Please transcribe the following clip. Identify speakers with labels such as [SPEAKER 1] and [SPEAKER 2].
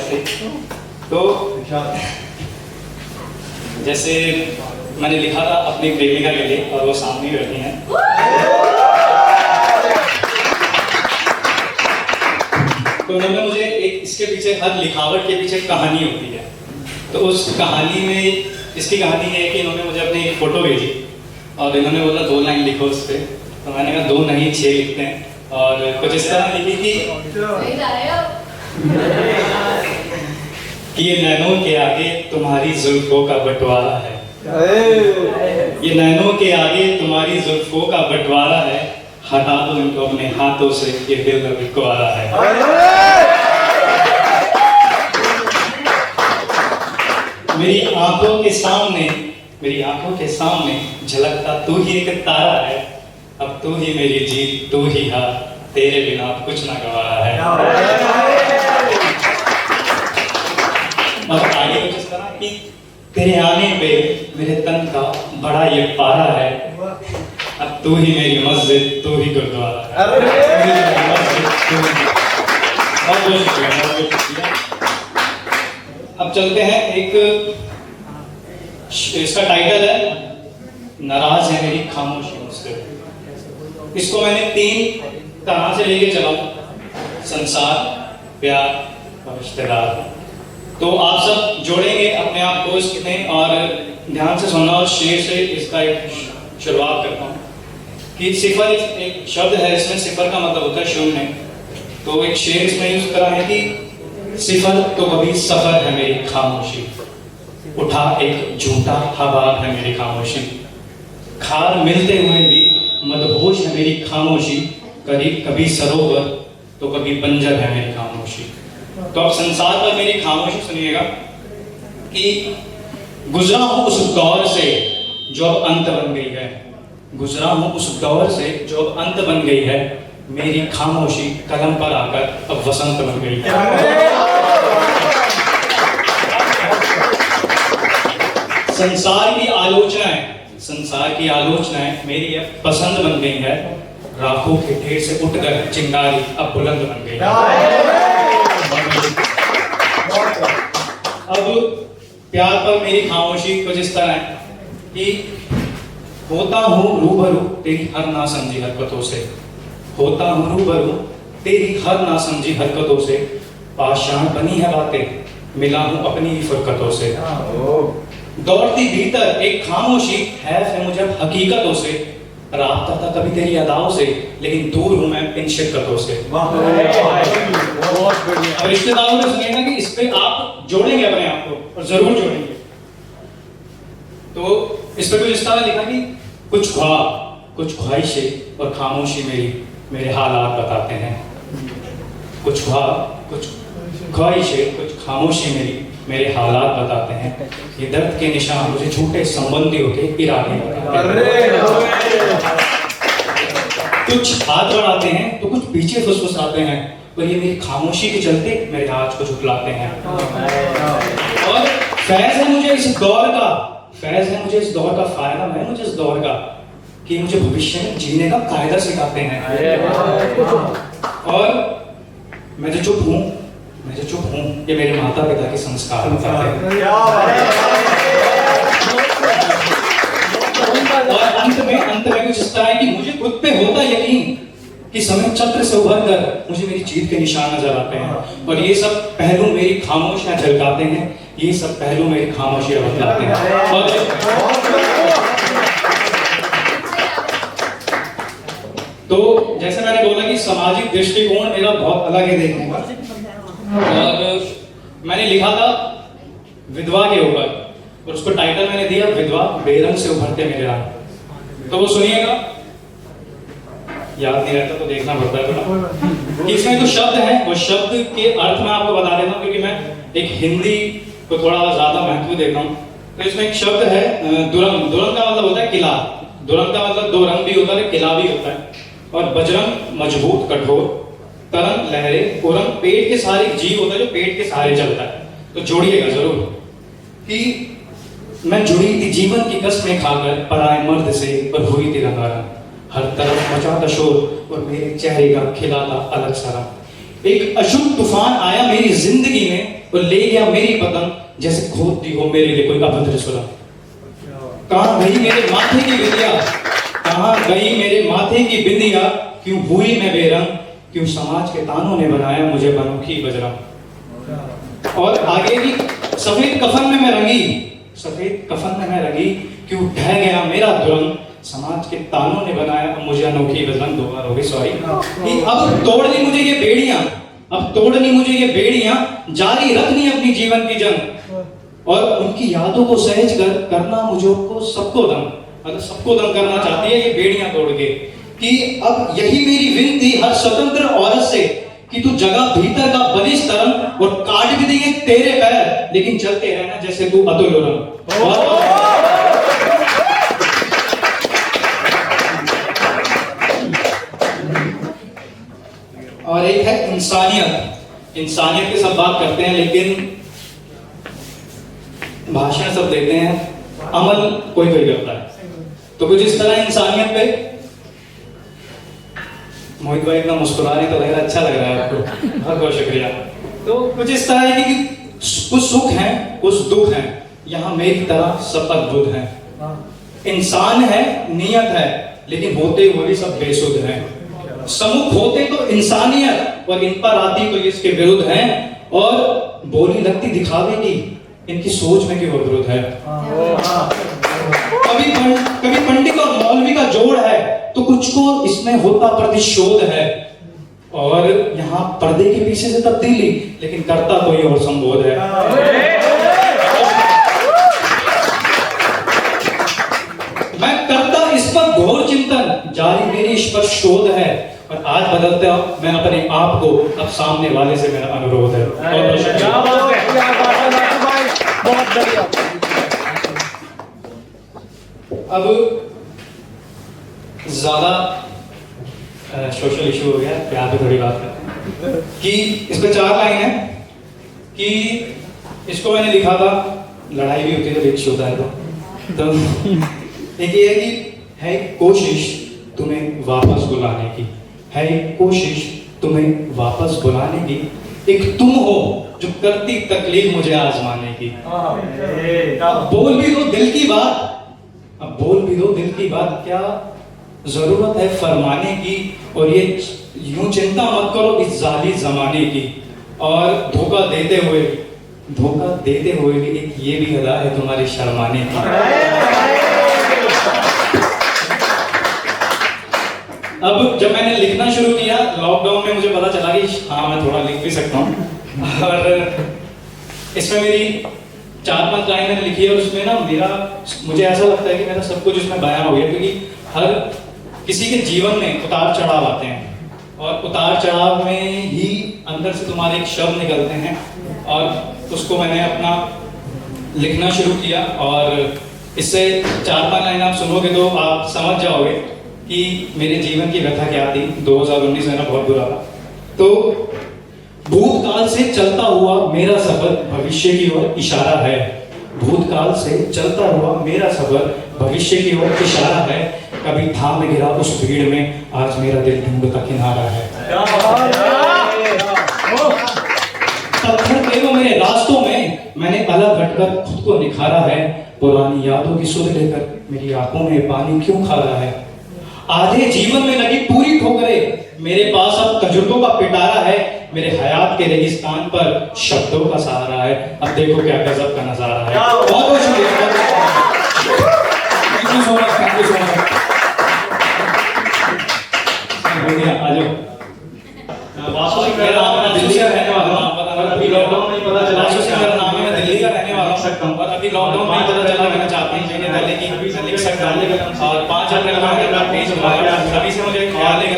[SPEAKER 1] ऐसे। तो जैसे मैंने लिखा था अपनी प्रेमिका के लिए, और वो सामने ही बैठी हैं। तो उन्होंने मुझे एक, इसके पीछे हर लिखावट के पीछे कहानी होती है। तो उस कहानी में, इसकी कहानी ये है कि इन्होंने मुझे अपनी एक फोटो भेजी और इन्होंने बोला 2 लाइन लिखो उस पर। तो मैंने कहा 2 नहीं 6 लिखते हैं, और कुछ इस तरह लिखी थी कि ये नैनों के आगे तुम्हारी जुल्फों का बंटवारा है, ये नैनों के आगे तुम्हारी जुल्फों का बंटवारा है, हटा दो इनको अपने हाथों से, ये दिल अभी कुंवारा है। मेरी आंखों के सामने झलकता तू ही एक तारा है, अब तू ही मेरी जीत, तू ही हार, तेरे बिना कुछ ना गवारा है। और आगे कुछ इस तरह कि तेरे आने पे मेरे तन का बड़ा ये पारा है, अब तू ही मेरी मस्जिद, तू ही गुरुद्वारा है। अब चलते हैं, एक इसका टाइटल है नाराज है मेरी खामोशी मुझसे। इसको मैंने 3 तरह से लेके चला, संसार, प्यार और रिश्तेदार। तो आप सब जोड़ेंगे अपने आप को इसमें, और ध्यान से सुनना। और शेर से इसका एक शुरुआत करता हूँ कि सिफर एक शब्द है, इसमें सिफर का मतलब होता है शून्य। तो एक शेर इसमें यूज करा है कि सिफर तो कभी सफर है मेरी खामोशी, उठा एक झूठा हवाब है मेरी खामोशी, खार मिलते हुए भी मदहोश है मेरी खामोशी, कभी सरोवर तो कभी बंजर है मेरी खामोशी। तो अब संसार पर मेरी खामोशी सुनिएगा कि गुजरा हूं उस दौर से जो अब अंत बन गई है, गुजरा हूं उस दौर से जो अब अंत बन गई है, मेरी खामोशी कलम पर आकर अब वसंत बन गई है। संसार की आलोचनाएं मेरी अब पसंद बन गई है, राखों के ढेर से उठकर चिंगारी अब बुलंद बन गई है। अब प्यार पर मेरी खामोशी कुछ इस तरह है कि होता हूँ रूबरू तेरी हर ना समझी हरकतों से, होता हूँ रूबरू तेरी हर ना समझी हरकतों से, पाषाण बनी है बातें मिला हूँ अपनी ही फुरकतों से, दौड़ती भीतर एक खामोशी है मुझे हकीकतों से, राबता था कभी तेरी अदाओं से लेकिन दूर हूं मैं इन शिद्दतों से। और रिश्तेदारों ने सुनिएगा कि इस पे आप जोड़ेंगे अपने आप को, और जरूर जोड़ेंगे। तो इस पे कुछ इस तरह लिखा कि कुछ ख्वाब कुछ ख्वाहिशें और खामोशी मेरे हालात बताते हैं, कुछ ख्वाब कुछ ख्वाहिशें कुछ खामोशी मेरे हालात बताते हैं, ये दर्द के निशान मुझे झूठे संबंधियों के इरादे बताते हैं। कुछ हाथ बढ़ाते हैं तो कुछ पीछे फुसफुसाते हैं, पर ये मेरी खामोशी के चलते मेरे हाथ को झुकलाते हैं। और फैज़ है मुझे इस दौर का, फायदा है मुझे इस दौर का कि मुझे भविष्य में जीने का कायदा सिखाते हैं। और मैं जो चुप हूँ ये मेरे माता पिता के संस्कार बताते हैं। और अंत में कुछ इस तरह है कि मुझे खुद पे होता यकीन कि समय चक्र से उभर कर मुझे मेरी जीत के निशान नजर आते हैं, और ये सब पहलू मेरी खामोशियां झलकाते हैं, ये सब पहलू मेरी खामोशियां बतलाते हैं। और तो जैसे मैंने बोला कि सामाजिक दृष्टिकोण मेरा बहुत अलग है देखने का, और मैंने लिखा था विधवा के ऊपर, और उसको टाइटल मैंने दिया विधवा बेरंग से उभरते मेरे राह। तो वो सुनिएगा, याद नहीं रहता तो देखना पड़ता है थोड़ा। इसमें जो शब्द है वो शब्द के अर्थ में आपको बता देता हूँ, क्योंकि मैं एक हिंदी को थोड़ा ज्यादा महत्व देता हूँ। तो इसमें एक शब्द है दुरंग। दुरंग का मतलब होता है किला, दुरंग का मतलब 2 रंग भी होता है, किला भी होता है। और बजरंग मजबूत कठोर, तरंग लहरे, उरंग पेट के सहारे जीव होता है जो पेट के सहारे चलता है। तो जोड़िएगा जरूर कि मैं जुड़ी थी जीवन की कस्में खाकर पराए मर्द से, और हुई तिरंगा, हर तरफ मचा था शोर और मेरे चेहरे का खिला था अलग सा रंग। एक अशुभ तूफान आया मेरी जिंदगी में और ले गया मेरी पतंग, जैसे खोद दी हो मेरे लिए कोई अभद्र सुलंग। कहाँ गई मेरे माथे की बिंदिया, कहाँ गई मेरे माथे की बिंदिया, क्यों हुई मैं बेरंग, क्यों समाज के तानों ने बनाया मुझे बनोखी बजरंग। और आगे भी सफेद कफन में मैं रंगी, सफेद कफन में मैं रंगी, क्यों ढह गया मेरा दुरंग, समाज के तानों ने बनाया मुझे अनोखी बजरंग। 2 बार हो गई, सॉरी। अब तोड़नी मुझे ये बेड़ियां, अब तोड़नी मुझे ये बेड़ियां, जारी रखनी अपनी जीवन की जंग, और उनकी यादों को सहज कर करना मुझको सबको दम, मतलब सबको दम करना चाहती है ये बेड़ियां तोड़ के। कि अब यही मेरी विनती हर स्वतंत्र औरत से, कि तू जगह भीतर का बलिष्ठ तरंग, और काट भी देंगे तेरे पैर लेकिन चलते रहना जैसे तू अतुल उड़न। और एक है इंसानियत। इंसानियत की सब बात करते हैं लेकिन भाषण सब देते हैं, अमल कोई कोई करता है। तो कुछ इस तरह इंसानियत पे मोहित भाई इतना मुस्कुरा रहे तो लग रहा अच्छा लग रहा है आपको, बहुत बहुत शुक्रिया। तो कुछ इस तरह है कि कुछ सुख हैं कुछ दुख हैं, यहाँ मेरी तरह सब अद्भुत हैं। इंसान है नियत है लेकिन होते हुए भी सब बेसुध हैं। सम्मुख होते तो इंसानियत और इन पर आती तो इसके विरुद्ध हैं, और बोली लगती दिखावे की इनकी सोच में क्यों विरोध है। कभी पंडित और मौलवी का जोड़ है तो कुछ को इसमें होता प्रतिशोध है, और यहाँ पर्दे के पीछे से तब्दीली लेकिन करता कोई और संबोध है। मैं करता इस पर घोर चिंतन, जारी मेरी इस पर शोध है, और आज बदलते मैं अपने आप को अब सामने वाले से मेरा अनुरोध है। अब ज्यादा सोशल इशू हो गया, प्यार पे थोड़ी बात करते हैं। कि इस पे 4 लाइन है कि इसको मैंने लिखा था, लड़ाई भी होती है तो रिक्श होता है। तो एक ये है कि है कोशिश तुम्हें वापस बुलाने की, है कोशिश तुम्हें वापस बुलाने की, एक तुम हो जो करती तकलीफ मुझे आजमाने की। अब बोल भी दो दिल की बात, अब बोल भी दो दिल की बात, क्या जरूरत है फरमाने की, और ये यूं चिंता मत करो इस जाली जमाने की। और धोखा देते हुए भी एक ये भी अदा है तुम्हारी शर्माने की। अब जब मैंने लिखना शुरू किया लॉकडाउन में, मुझे पता चला कि हाँ मैं थोड़ा लिख भी सकता हूँ, और इसमें मेरी 4-5 लाइन मैंने लिखी है, और उसमें ना मुझे ऐसा लगता है कि मेरा सब कुछ उसमें बयां हो गया। क्योंकि हर किसी के जीवन में उतार चढ़ाव आते हैं, और उतार चढ़ाव में ही अंदर से तुम्हारे एक शब्द निकलते हैं, और उसको मैंने अपना लिखना शुरू किया। और इससे 4-5 लाइन आप सुनोगे तो आप समझ जाओगे कि मेरे जीवन की व्यथा क्या थी। 2019 मेरा बहुत बुरा था। तो भूतकाल से चलता हुआ मेरा सफर भविष्य की ओर इशारा है, भूतकाल से चलता हुआ मेरा सफर भविष्य की ओर इशारा है, कभी था मैं गिरा उस भीड़ में, आज मेरा दिल ढूंढता किनारा है। पत्थर थे वो मेरे रास्तों में, मैंने अलग हटकर खुद को निखारा है, पुरानी यादों की सुध लेकर मेरी आंखों में पानी क्यों खा रहा है। आधे जीवन में लगी पूरी ठोकरें, मेरे पास अब तजुर्बों का पिटारा है, मेरे हयात के रेगिस्तान पर शब्दों का सहारा है, अब देखो क्या गजब का नजारा है। बहुत बहुत शुक्रिया, thank you so much, thank you so much. आ जाओ। वास्तव मेरा नाम है दिल्ली का रहने वाला हूँ, और अभी लॉकडाउन में पता चला मेरा नाम है मैं दिल्ली का रहने वाला हूँ, और अभी लॉकडाउन में पता चला मैंने 4-5 जगह पहले की लिख सकता हूँ, और 5 अप्रैल का पेज हमारे सभी से मुझे ख्याल है कि